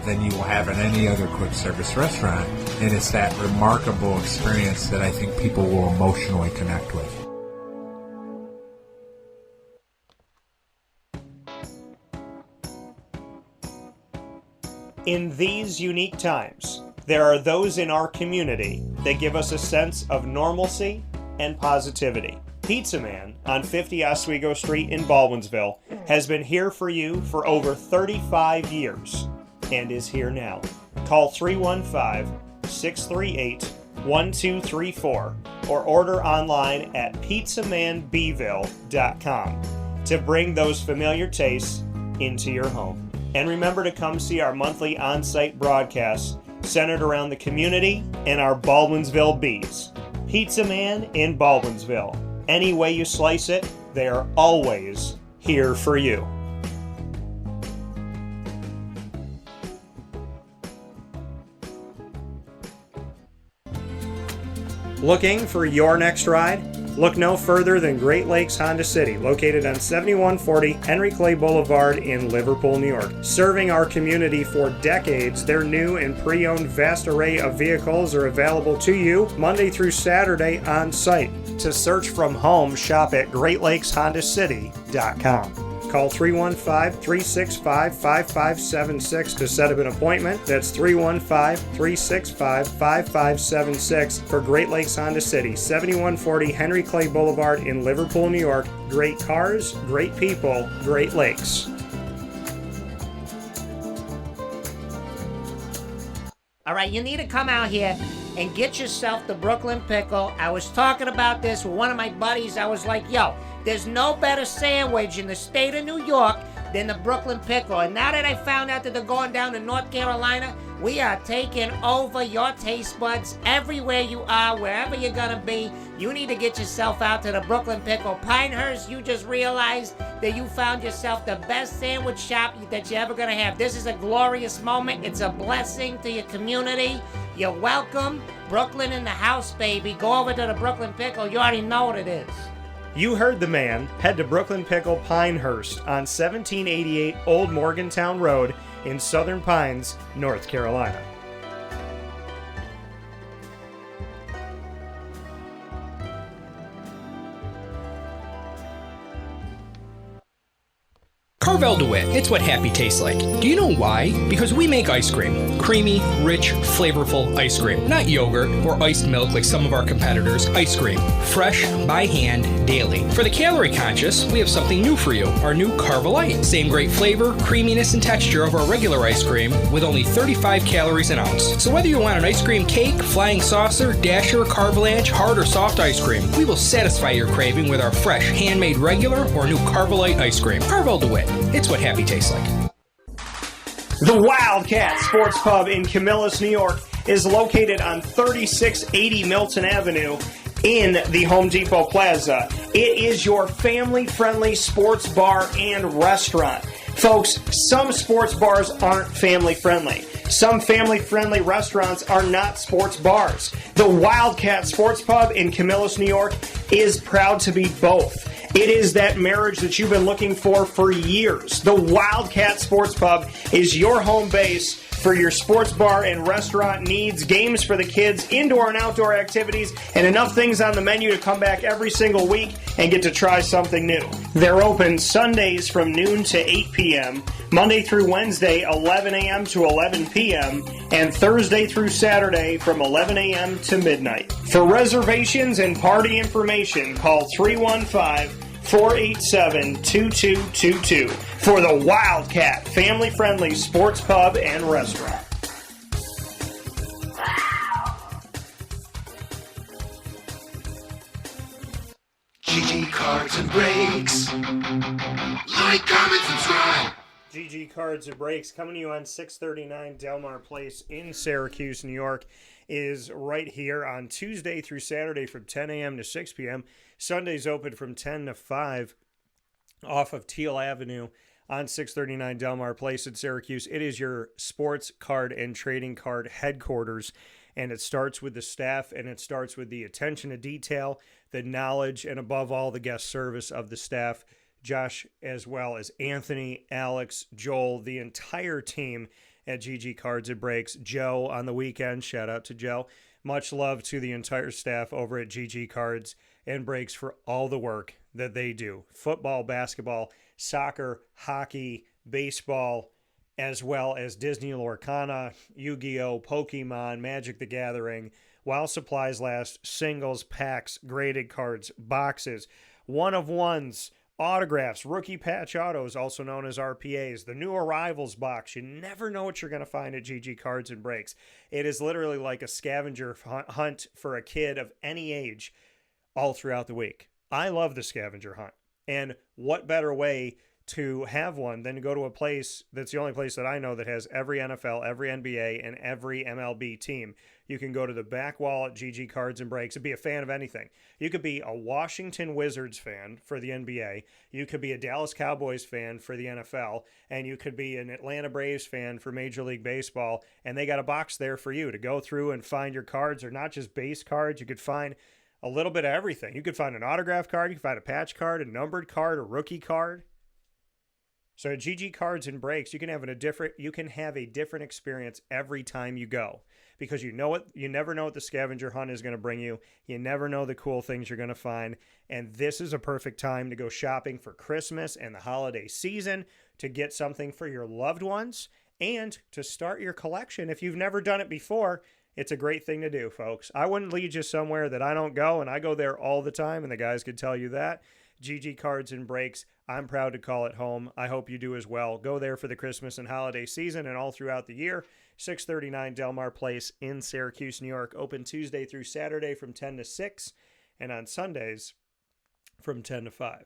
than you will have at any other quick service restaurant. And it's that remarkable experience that I think people will emotionally connect with. In these unique times, there are those in our community that give us a sense of normalcy and positivity. Pizza Man on 50 Oswego Street in Baldwinsville has been here for you for over 35 years and is here now. Call 315-638-1234 or order online at pizzamanbville.com to bring those familiar tastes into your home. And remember to come see our monthly on-site broadcasts centered around the community and our Baldwinsville Bees. Pizza Man in Baldwinsville. Any way you slice it, they are always here for you. Looking for your next ride? Look no further than Great Lakes Honda City, located on 7140 Henry Clay Boulevard in Liverpool, New York. Serving our community for decades, their new and pre-owned vast array of vehicles are available to you Monday through Saturday on site. To search from home, shop at GreatLakesHondaCity.com. Call 315-365-5576 to set up an appointment. That's 315-365-5576 for Great Lakes Honda City, 7140 Henry Clay Boulevard in Liverpool, New York. Great cars, great people, Great Lakes. All right, you need to come out here and get yourself the Brooklyn Pickle. I was talking about this with one of my buddies. I was like, yo, there's no better sandwich in the state of New York than the Brooklyn Pickle. And now that I found out that they're going down to North Carolina, we are taking over your taste buds everywhere you are, wherever you're going to be. You need to get yourself out to the Brooklyn Pickle. Pinehurst, you just realized that you found yourself the best sandwich shop that you're ever going to have. This is a glorious moment. It's a blessing to your community. You're welcome. Brooklyn in the house, baby. Go over to the Brooklyn Pickle. You already know what it is. You heard the man. Head to Brooklyn Pickle Pinehurst on 1788 Old Morgantown Road in Southern Pines, North Carolina. Carvel DeWitt, it's what happy tastes like. Do you know why? Because we make ice cream. Creamy, rich, flavorful ice cream. Not yogurt or iced milk like some of our competitors. Ice cream. Fresh, by hand, daily. For the calorie conscious, we have something new for you. Our new Carvelite. Same great flavor, creaminess, and texture of our regular ice cream with only 35 calories an ounce. So whether you want an ice cream cake, flying saucer, dasher, carvalanche, hard or soft ice cream, we will satisfy your craving with our fresh, handmade regular or new Carvelite ice cream. Carvel DeWitt. It's what happy tastes like. The Wildcat Sports Pub in Camillus, New York is located on 3680 Milton Avenue in the Home Depot Plaza. It is your family-friendly sports bar and restaurant. Folks, some sports bars aren't family-friendly. Some family-friendly restaurants are not sports bars. The Wildcat Sports Pub in Camillus, New York is proud to be both. It is that marriage that you've been looking for years. The Wildcat Sports Pub is your home base for your sports bar and restaurant needs, games for the kids, indoor and outdoor activities, and enough things on the menu to come back every single week and get to try something new. They're open Sundays from noon to 8 p.m., Monday through Wednesday, 11 a.m. to 11 p.m., and Thursday through Saturday from 11 a.m. to midnight. For reservations and party information, call 315-487-2222 for the Wildcat family-friendly sports pub and restaurant. GG Cards and Breaks. Like, comment, subscribe. GG Cards and Breaks coming to you on 639 Delmar Place in Syracuse, New York, is right here on Tuesday through Saturday from 10 a.m. to 6 p.m. Sundays open from 10 to 5 off of Teal Avenue on 639 Delmar Place in Syracuse. It is your sports card and trading card headquarters. And it starts with the staff, and it starts with the attention to detail, the knowledge, and above all, the guest service of the staff. Josh, as well as Anthony, Alex, Joel, the entire team at GG Cards and Breaks. Joe on the weekend, shout out to Joe. Much love to the entire staff over at GG Cards and Breaks for all the work that they do. Football, basketball, soccer, hockey, baseball, as well as Disney Lorcana, Yu-Gi-Oh!, Pokemon, Magic the Gathering, while supplies last, singles, packs, graded cards, boxes, one-of-ones, autographs, rookie patch autos, also known as RPAs, the new arrivals box. You never know what you're going to find at GG Cards and Breaks. It is literally like a scavenger hunt for a kid of any age all throughout the week. I love the scavenger hunt. And what better way to have one than to go to a place that's the only place that I know that has every NFL, every NBA, and every MLB team. You can go to the back wall at GG Cards and Breaks and be a fan of anything. You could be a Washington Wizards fan for the NBA. You could be a Dallas Cowboys fan for the NFL. And you could be an Atlanta Braves fan for Major League Baseball. And they got a box there for you to go through and find your cards. Or not just base cards. You could find a little bit of everything. You could find an autograph card. You could find a patch card, a numbered card, a rookie card. So at GG Cards and Breaks, you can have a different experience every time you go, because you never know what the scavenger hunt is going to bring you. You never know the cool things you're going to find, and this is a perfect time to go shopping for Christmas and the holiday season, to get something for your loved ones, and to start your collection. If you've never done it before, it's a great thing to do, folks. I wouldn't lead you somewhere that I don't go, and I go there all the time, and the guys could tell you that. GG Cards and Breaks, I'm proud to call it home. I hope you do as well. Go there for the Christmas and holiday season and all throughout the year. 639 Delmar Place in Syracuse, New York. Open Tuesday through Saturday from 10 to 6, and on Sundays from 10 to 5.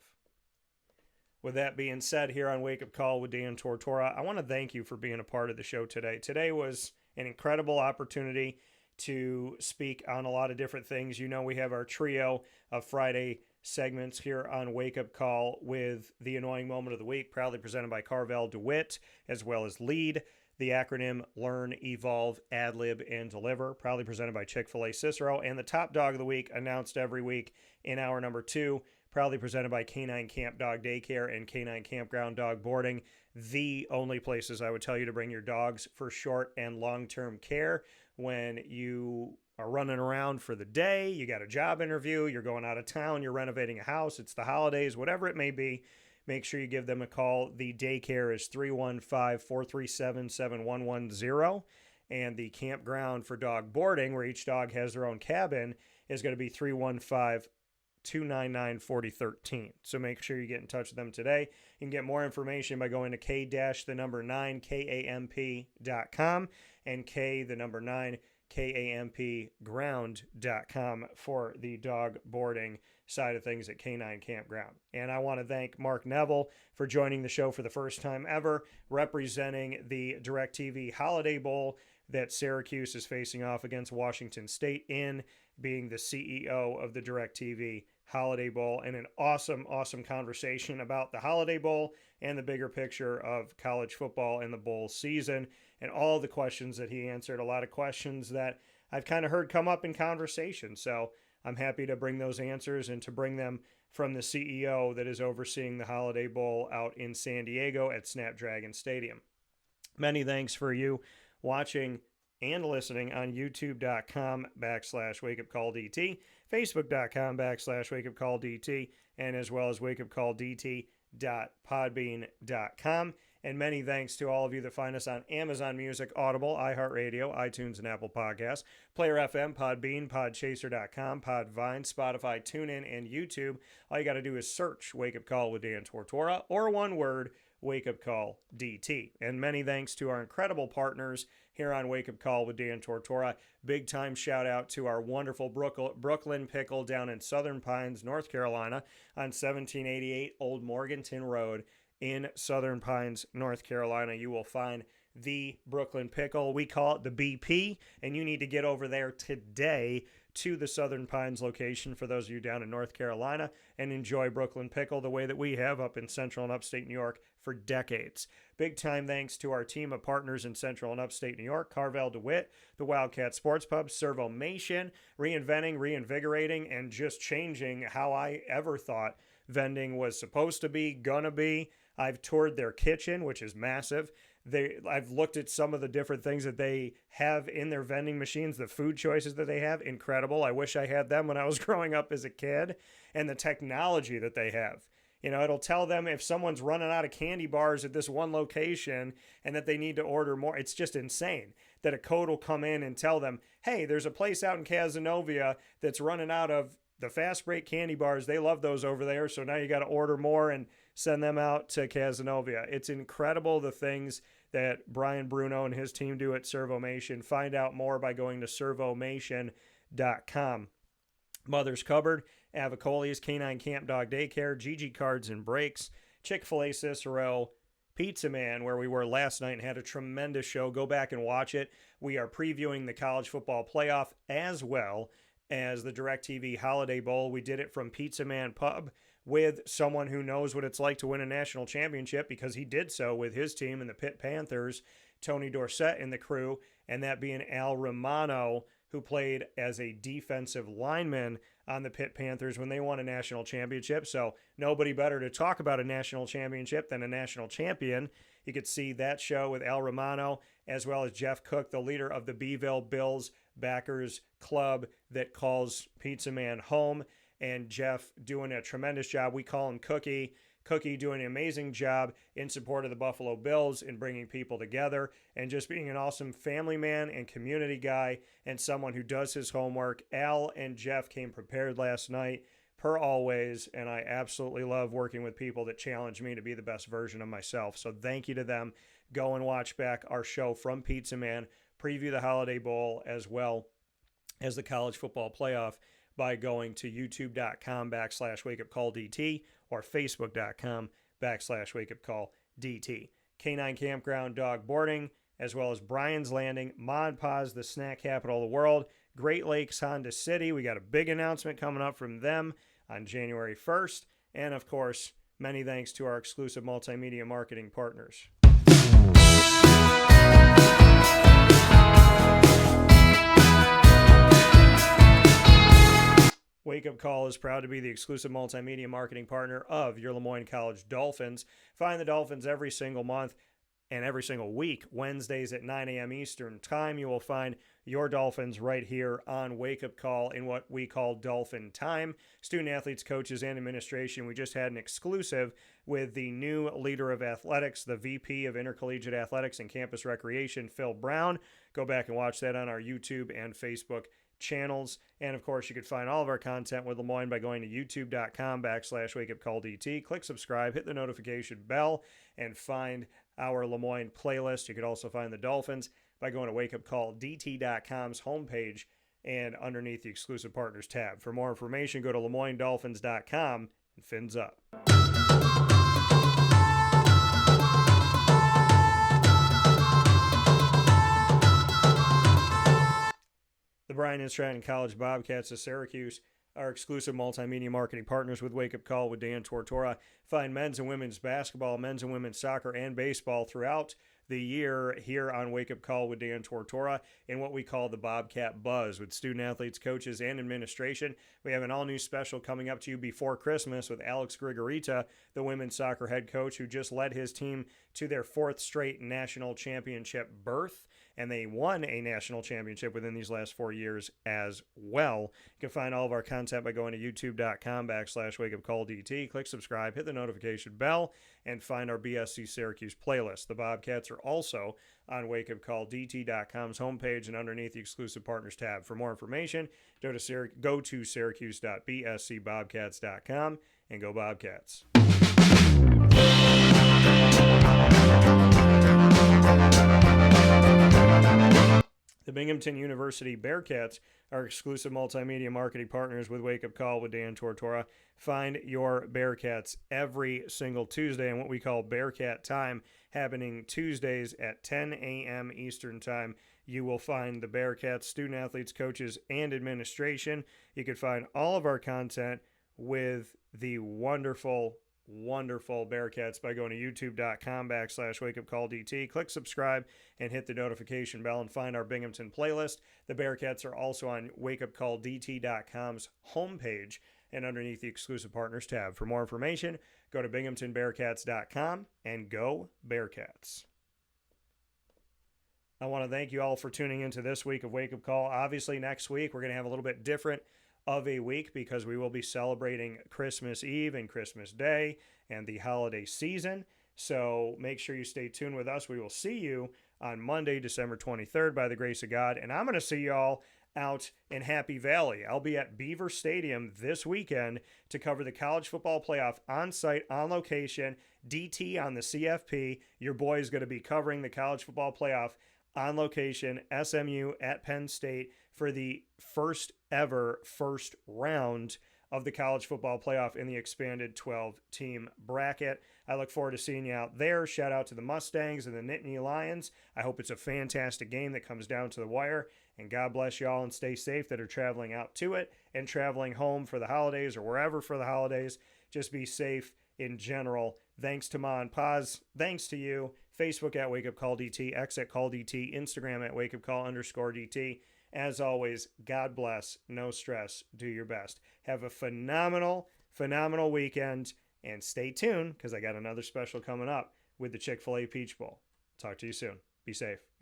With that being said, here on Wake Up Call with Dan Tortora, I want to thank you for being a part of the show today. Today was an incredible opportunity to speak on a lot of different things. You know, we have our trio of Friday segments here on Wake Up Call with the Annoying Moment of the Week, proudly presented by Carvel DeWitt, as well as LEAD, the acronym Learn, Evolve, Adlib, and Deliver, proudly presented by Chick-fil-A Cicero, and the Top Dog of the Week, announced every week in hour number 2, proudly presented by Canine Camp Dog Daycare and Canine Campground Dog Boarding, the only places I would tell you to bring your dogs for short and long-term care when you are running around for the day, you got a job interview, you're going out of town, you're renovating a house, it's the holidays, whatever it may be. Make sure you give them a call. The daycare is 315-437-7110. And the campground for dog boarding, where each dog has their own cabin, is going to be 315-299-4013. So make sure you get in touch with them today. You can get more information by going to k-9kamp.com and k9 kampground.com for the dog boarding side of things at K9 Campground. And I want to thank Mark Neville for joining the show for the first time ever, representing the DIRECTV Holiday Bowl that Syracuse is facing off against Washington State in, being the CEO of the DIRECTV Holiday Bowl, and an awesome conversation about the Holiday Bowl and the bigger picture of college football and the bowl season, and all the questions that he answered. A lot of questions that I've kind of heard come up in conversation. So I'm happy to bring those answers and to bring them from the CEO that is overseeing the Holiday Bowl out in San Diego at Snapdragon Stadium. Many thanks for you watching and listening on youtube.com/wakeupcalldt, facebook.com/wakeupcalldt, and as well as wakeupcalldt.podbean.com. And many thanks to all of you that find us on Amazon Music, Audible, iHeartRadio, iTunes, and Apple Podcasts, Player FM, Podbean, Podchaser.com, Podvine, Spotify, TuneIn, and YouTube. All you got to do is search Wake Up Call with Dan Tortora, or one word, Wake Up Call DT. And many thanks to our incredible partners here on Wake Up Call with Dan Tortora. Big time shout out to our wonderful Brooklyn Pickle down in Southern Pines, North Carolina, on 1788 Old Morganton Road in Southern Pines, North Carolina. You will find the Brooklyn Pickle. We call it the BP, and you need to get over there today to the Southern Pines location for those of you down in North Carolina, and enjoy Brooklyn Pickle the way that we have up in Central and Upstate New York for decades. Big time thanks to our team of partners in Central and Upstate New York, Carvel DeWitt, the Wildcat Sports Pub, Servomation, reinventing, reinvigorating, and just changing how I ever thought vending was supposed to be, gonna be. I've toured their kitchen, which is massive. I've looked at some of the different things that they have in their vending machines, the food choices that they have, incredible. I wish I had them when I was growing up as a kid, and the technology that they have. You know, it'll tell them if someone's running out of candy bars at this one location and that they need to order more. It's just insane that a code will come in and tell them, hey, there's a place out in Cazenovia that's running out of the fast break candy bars. They love those over there. So now you got to order more and send them out to Cazenovia. It's incredible the things that Brian Bruno and his team do at Servomation. Find out more by going to servomation.com. Mother's Cupboard, Avicoli's, Canine Camp Dog Daycare, Gigi Cards and Breaks, Chick-fil-A Cicero, Pizza Man, where we were last night and had a tremendous show. Go back and watch it. We are previewing the college football playoff as well as the DIRECTV Holiday Bowl. We did it from Pizza Man Pub with someone who knows what it's like to win a national championship, because he did so with his team in the Pitt Panthers, Tony Dorsett and the crew, and that being Al Romano, who played as a defensive lineman on the Pitt Panthers when they won a national championship. So nobody better to talk about a national championship than a national champion. You could see that show with Al Romano, as well as Jeff Cook, the leader of the Beeville Bills Backers Club that calls Pizza Man home. And Jeff doing a tremendous job. We call him Cookie. Cookie doing an amazing job in support of the Buffalo Bills and bringing people together, and just being an awesome family man and community guy and someone who does his homework. Al and Jeff came prepared last night, per always, and I absolutely love working with people that challenge me to be the best version of myself. So thank you to them. Go and watch back our show from Pizza Man, preview the Holiday Bowl as well as the college football playoff by going to youtube.com/wakeupcalldt or facebook.com/wakeupcalldt. Canine Campground Dog Boarding, as well as Brian's Landing, MON-FRI, the snack capital of the world, Great Lakes Honda City. We got a big announcement coming up from them on January 1st. And of course, many thanks to our exclusive multimedia marketing partners. Wake Up Call is proud to be the exclusive multimedia marketing partner of your Lemoyne College Dolphins. Find the Dolphins every single month and every single week, Wednesdays at 9 a.m. Eastern Time. You will find your Dolphins right here on Wake Up Call in what we call Dolphin Time. Student athletes, coaches, and administration. We just had an exclusive with the new leader of athletics, the VP of Intercollegiate Athletics and Campus Recreation, Phil Brown. Go back and watch that on our YouTube and Facebook channels. And of course, you can find all of our content with Lemoyne by going to youtube.com/wakeupcalldt. Click subscribe, hit the notification bell, and find our Lemoyne playlist. You could also find the Dolphins by going to wakeupcalldt.com's homepage and underneath the exclusive partners tab. For more information, go to LemoyneDolphins.com and fins up. The Bryan and Stratton College Bobcats of Syracuse are exclusive multimedia marketing partners with Wake Up Call with Dan Tortora. Find men's and women's basketball, men's and women's soccer, and baseball throughout the year here on Wake Up Call with Dan Tortora in what we call the Bobcat Buzz with student athletes, coaches, and administration. We have an all-new special coming up to you before Christmas with Alex Grigorita, the women's soccer head coach who just led his team to their 4th straight national championship berth, and they won a national championship within these last 4 years as well. You can find all of our content by going to youtube.com/wakeupcalldt. Click subscribe, hit the notification bell, and find our BSC Syracuse playlist. The Bobcats are also on wakeupcalldt.com's homepage and underneath the exclusive partners tab. For more information, go to syracuse.bscbobcats.com and go Bobcats. The Binghamton University Bearcats are exclusive multimedia marketing partners with Wake Up Call with Dan Tortora. Find your Bearcats every single Tuesday in what we call Bearcat Time, happening Tuesdays at 10 a.m. Eastern Time. you will find the Bearcats student athletes, coaches, and administration. You can find all of our content with the wonderful Bearcats by going to youtube.com/wakeupcalldt. Click subscribe and hit the notification bell and find our Binghamton playlist. The Bearcats are also on wakeupcalldt.com's homepage and underneath the exclusive partners tab. For more information, go to binghamtonbearcats.com and go Bearcats. I want to thank you all for tuning into this week of Wake Up Call. Obviously, next week we're going to have a little bit different of a week because we will be celebrating Christmas Eve and Christmas Day and the holiday season. So make sure you stay tuned with us. We will see you on Monday, December 23rd, by the grace of God. And I'm going to see y'all out in Happy Valley. I'll be at Beaver Stadium this weekend to cover the college football playoff on site, on location, DT on the CFP. Your boy is going to be covering the college football playoff on location, SMU at Penn State for the first round of the college football playoff in the expanded 12-team bracket. I look forward to seeing you out there. Shout out to the Mustangs and the Nittany Lions. I hope it's a fantastic game that comes down to the wire. And God bless you all and stay safe that are traveling out to it and traveling home for the holidays or wherever for the holidays. Just be safe in general. Thanks to Mon-FRI. Thanks to you. Facebook at WakeUpCallDT, X at CallDT, Instagram at WakeUpCall_DT. As always, God bless, no stress, do your best. Have a phenomenal weekend, and stay tuned because I got another special coming up with the Chick-fil-A Peach Bowl. Talk to you soon. Be safe.